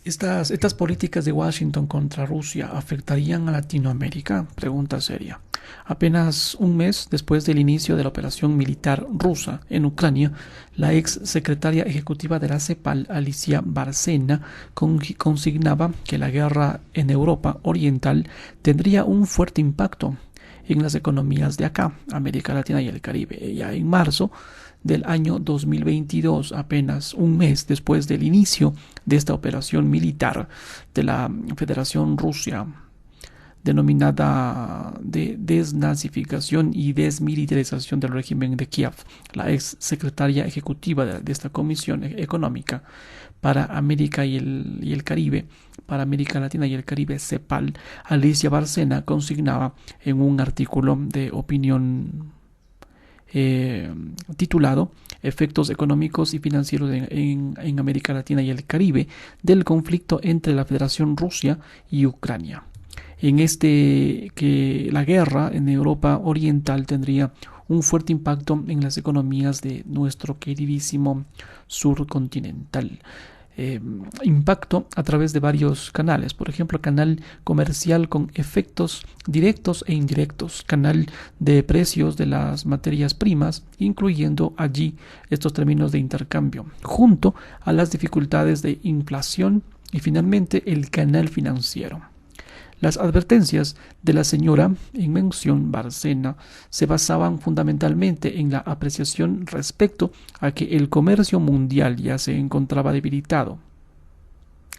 ¿Estas políticas de Washington contra Rusia afectarían a Latinoamérica? Pregunta seria. Apenas un mes después del inicio de la operación militar rusa en Ucrania, la ex secretaria ejecutiva de la CEPAL, Alicia Bárcena, consignaba que la guerra en Europa Oriental tendría un fuerte impacto en las economías de acá, América Latina y el Caribe. Ya en marzo del año 2022, apenas un mes después del inicio de esta operación militar de la Federación Rusia, denominada de desnazificación y desmilitarización del régimen de Kiev, la ex secretaria ejecutiva de esta Comisión Económica para América y el Caribe, para América Latina y el Caribe, CEPAL, Alicia Bárcena, consignaba en un artículo de opinión titulado Efectos económicos y financieros en América Latina y el Caribe del conflicto entre la Federación Rusia y Ucrania. En que la guerra en Europa Oriental tendría un fuerte impacto en las economías de nuestro queridísimo sur continental. Impacto a través de varios canales, por ejemplo, canal comercial con efectos directos e indirectos, canal de precios de las materias primas, incluyendo allí estos términos de intercambio, junto a las dificultades de inflación y finalmente el canal financiero. Las advertencias de la señora en mención Bárcena se basaban fundamentalmente en la apreciación respecto a que el comercio mundial ya se encontraba debilitado.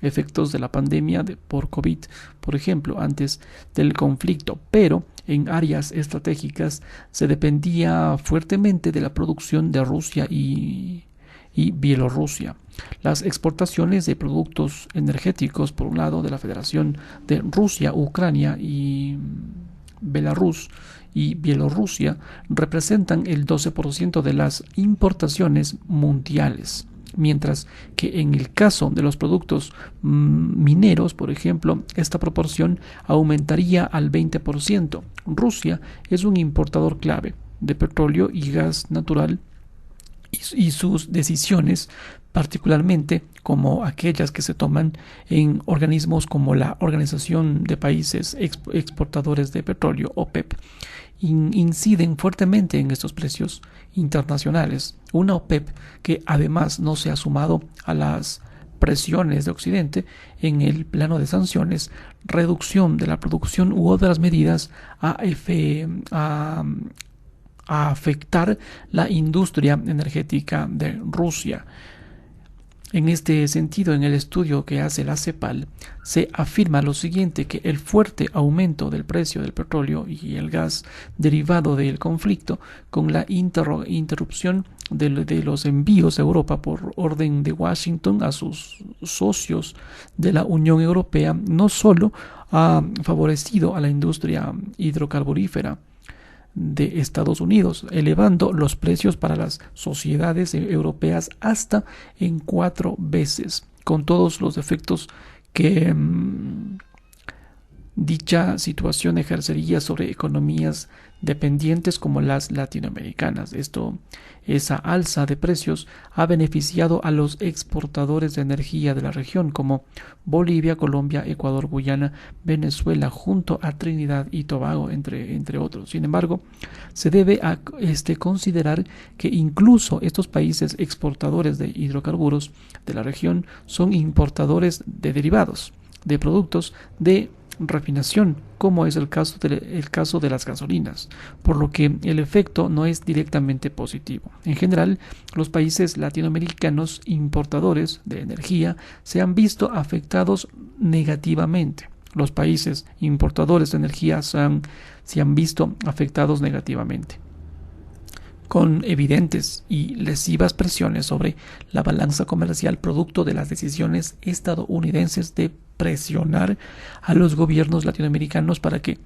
Efectos de la pandemia por COVID, por ejemplo, antes del conflicto, pero en áreas estratégicas se dependía fuertemente de la producción de Rusia y Bielorrusia. Las exportaciones de productos energéticos, por un lado, de la Federación de Rusia, Ucrania y Belarus y Bielorrusia, representan el 12% de las importaciones mundiales. Mientras que en el caso de los productos mineros, por ejemplo, esta proporción aumentaría al 20%. Rusia es un importador clave de petróleo y gas natural y sus decisiones, particularmente como aquellas que se toman en organismos como la Organización de Países Exportadores de Petróleo, OPEP, inciden fuertemente en estos precios internacionales. Una OPEP que además no se ha sumado a las presiones de Occidente en el plano de sanciones, reducción de la producción u otras medidas a afectar la industria energética de Rusia. En este sentido, en el estudio que hace la CEPAL, se afirma lo siguiente, que el fuerte aumento del precio del petróleo y el gas derivado del conflicto, con la interrupción de los envíos a Europa por orden de Washington a sus socios de la Unión Europea, no solo ha favorecido a la industria hidrocarburífera de Estados Unidos, elevando los precios para las sociedades europeas hasta en 4 veces, con todos los efectos que dicha situación ejercería sobre economías dependientes como las latinoamericanas. Esa alza de precios ha beneficiado a los exportadores de energía de la región como Bolivia, Colombia, Ecuador, Guyana, Venezuela, junto a Trinidad y Tobago, entre otros. Sin embargo, se debe considerar que incluso estos países exportadores de hidrocarburos de la región son importadores de derivados, de productos de refinación, como es el caso de las gasolinas, por lo que el efecto no es directamente positivo. En general, los países latinoamericanos importadores de energía se han visto afectados negativamente. Los países importadores de energía se han visto afectados negativamente, con evidentes y lesivas presiones sobre la balanza comercial producto de las decisiones estadounidenses de presionar a los gobiernos latinoamericanos para que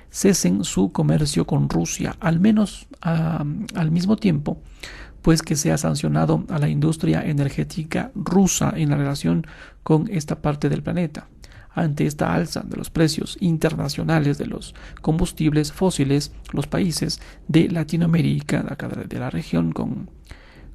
cesen su comercio con Rusia, al menos al mismo tiempo, pues que se ha sancionado a la industria energética rusa en la relación con esta parte del planeta. Ante esta alza de los precios internacionales de los combustibles fósiles, los países de Latinoamérica, de la región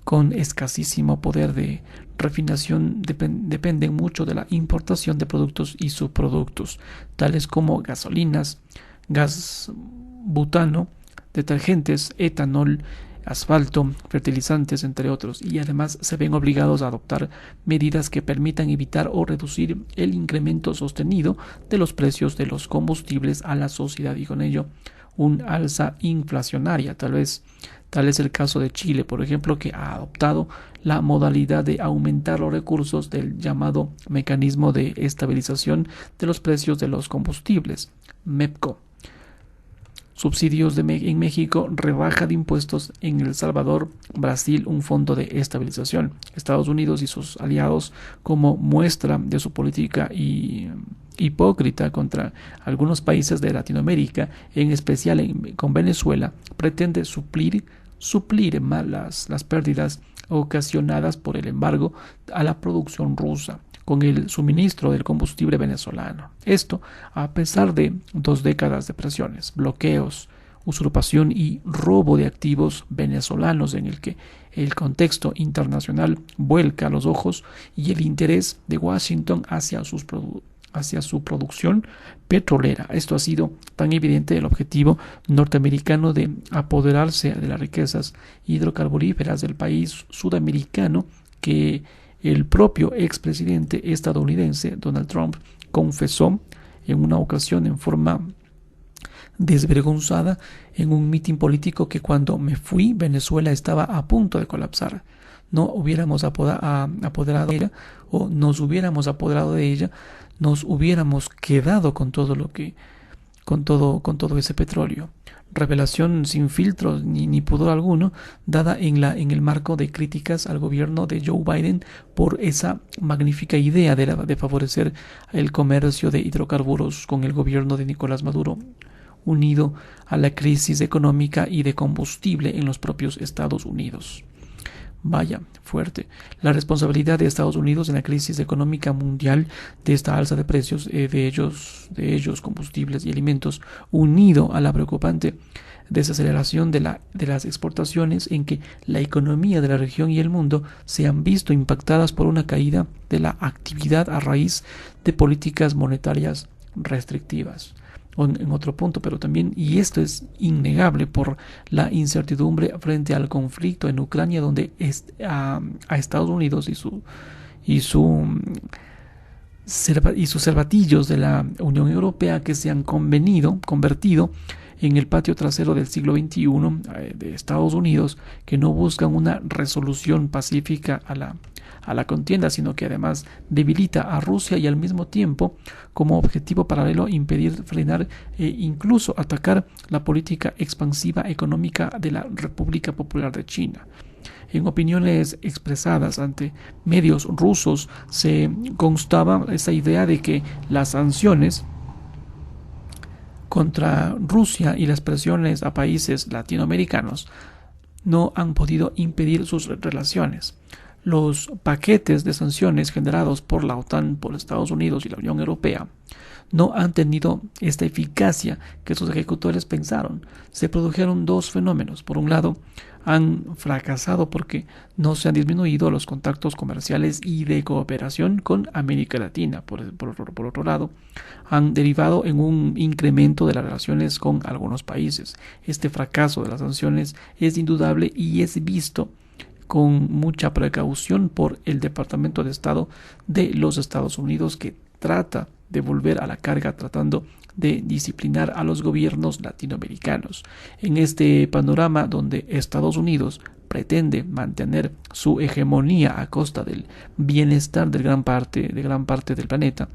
con escasísimo poder de refinación dependen mucho de la importación de productos y subproductos, tales como gasolinas, gas butano, detergentes, etanol, asfalto, fertilizantes, entre otros, y además se ven obligados a adoptar medidas que permitan evitar o reducir el incremento sostenido de los precios de los combustibles a la sociedad y con ello un alza inflacionaria. Tal es el caso de Chile, por ejemplo, que ha adoptado la modalidad de aumentar los recursos del llamado mecanismo de estabilización de los precios de los combustibles, MEPCO. Subsidios en México, rebaja de impuestos en El Salvador, Brasil, un fondo de estabilización. Estados Unidos y sus aliados, como muestra de su política hipócrita contra algunos países de Latinoamérica, en especial con Venezuela, pretende suplir las pérdidas ocasionadas por el embargo a la producción rusa con el suministro del combustible venezolano. Esto a pesar de 2 décadas de presiones, bloqueos, usurpación y robo de activos venezolanos en el que el contexto internacional vuelca los ojos y el interés de Washington hacia su producción petrolera. Esto ha sido tan evidente el objetivo norteamericano de apoderarse de las riquezas hidrocarburíferas del país sudamericano que el propio expresidente estadounidense Donald Trump confesó en una ocasión en forma desvergonzada en un mitin político que cuando me fui Venezuela estaba a punto de colapsar. No hubiéramos apoderado de ella o nos hubiéramos apoderado de ella, nos hubiéramos quedado con todo ese petróleo. Revelación sin filtros ni pudor alguno, dada en el marco de críticas al gobierno de Joe Biden por esa magnífica idea de favorecer el comercio de hidrocarburos con el gobierno de Nicolás Maduro, unido a la crisis económica y de combustible en los propios Estados Unidos. Vaya, fuerte. La responsabilidad de Estados Unidos en la crisis económica mundial de esta alza de precios de ellos combustibles y alimentos, unido a la preocupante desaceleración de las exportaciones en que la economía de la región y el mundo se han visto impactadas por una caída de la actividad a raíz de políticas monetarias restrictivas. En otro punto, pero también, y esto es innegable por la incertidumbre frente al conflicto en Ucrania, donde a Estados Unidos y sus cervatillos de la Unión Europea que se han convertido en el patio trasero del siglo XXI de Estados Unidos, que no buscan una resolución pacífica a la contienda, sino que además debilita a Rusia y al mismo tiempo, como objetivo paralelo, impedir, frenar e incluso atacar la política expansiva económica de la República Popular de China. En opiniones expresadas ante medios rusos se constaba esa idea de que las sanciones contra Rusia y las presiones a países latinoamericanos no han podido impedir sus relaciones. Los paquetes de sanciones generados por la OTAN, por Estados Unidos y la Unión Europea no han tenido esta eficacia que sus ejecutores pensaron. Se produjeron 2 fenómenos. Por un lado, han fracasado porque no se han disminuido los contactos comerciales y de cooperación con América Latina. Por otro lado, han derivado en un incremento de las relaciones con algunos países. Este fracaso de las sanciones es indudable y es visto con mucha precaución por el Departamento de Estado de los Estados Unidos, que trata de volver a la carga tratando de disciplinar a los gobiernos latinoamericanos. En este panorama donde Estados Unidos pretende mantener su hegemonía a costa del bienestar de gran parte del planeta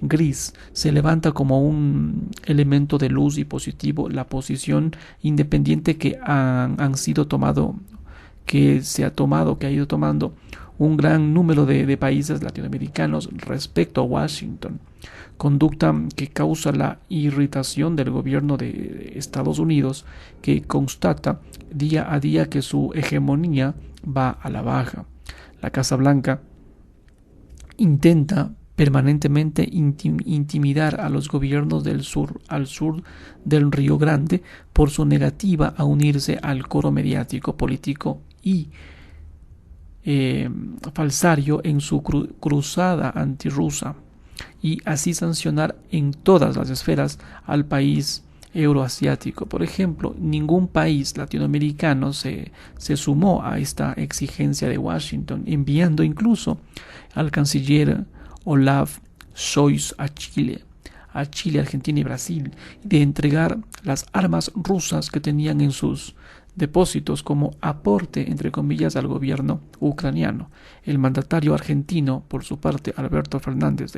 gris, se levanta como un elemento de luz y positivo la posición independiente que ha ido tomando un gran número de países latinoamericanos respecto a Washington, conducta que causa la irritación del gobierno de Estados Unidos, que constata día a día que su hegemonía va a la baja. La Casa Blanca intenta permanentemente intimidar a los gobiernos al sur del Río Grande por su negativa a unirse al coro mediático, político y falsario en su cruzada antirrusa y así sancionar en todas las esferas al país euroasiático. Por ejemplo, ningún país latinoamericano se sumó a esta exigencia de Washington, enviando incluso al canciller Olaf Scholz a Chile, Argentina y Brasil, de entregar las armas rusas que tenían en sus depósitos como aporte, entre comillas, al gobierno ucraniano. El mandatario argentino, por su parte, Alberto Fernández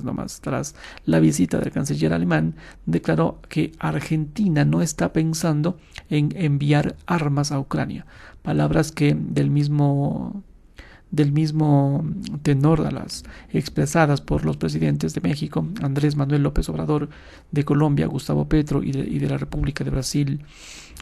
nomás, tras la visita del canciller alemán, declaró que Argentina no está pensando en enviar armas a Ucrania. Palabras que del mismo tenor a las expresadas por los presidentes de México, Andrés Manuel López Obrador, de Colombia, Gustavo Petro, y de la República de Brasil,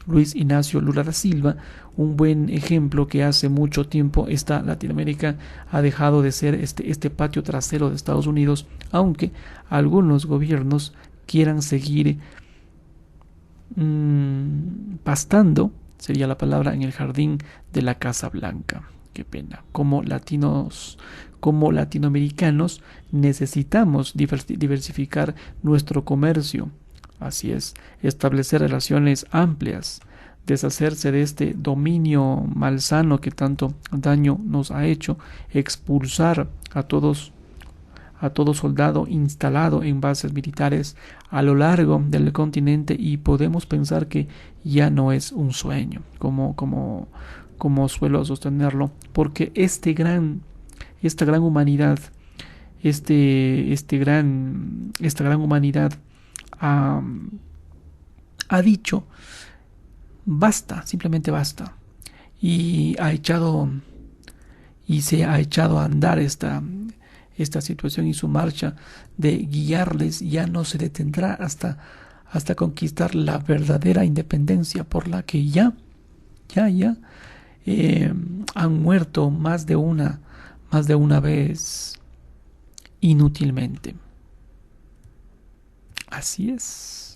Luis Ignacio Lula da Silva. Un buen ejemplo que hace mucho tiempo Latinoamérica ha dejado de ser este patio trasero de Estados Unidos, aunque algunos gobiernos quieran seguir pastando, sería la palabra, en el jardín de la Casa Blanca. Qué pena. Como latinoamericanos necesitamos diversificar nuestro comercio. Así es, establecer relaciones amplias, deshacerse de este dominio malsano que tanto daño nos ha hecho, expulsar a todo soldado instalado en bases militares a lo largo del continente, y podemos pensar que ya no es un sueño, como suelo sostenerlo, porque esta gran humanidad, esta gran humanidad ha dicho basta, simplemente basta, y se ha echado a andar esta situación, y su marcha de guiarles ya no se detendrá hasta conquistar la verdadera independencia, por la que ya han muerto más de una vez inútilmente. Así es.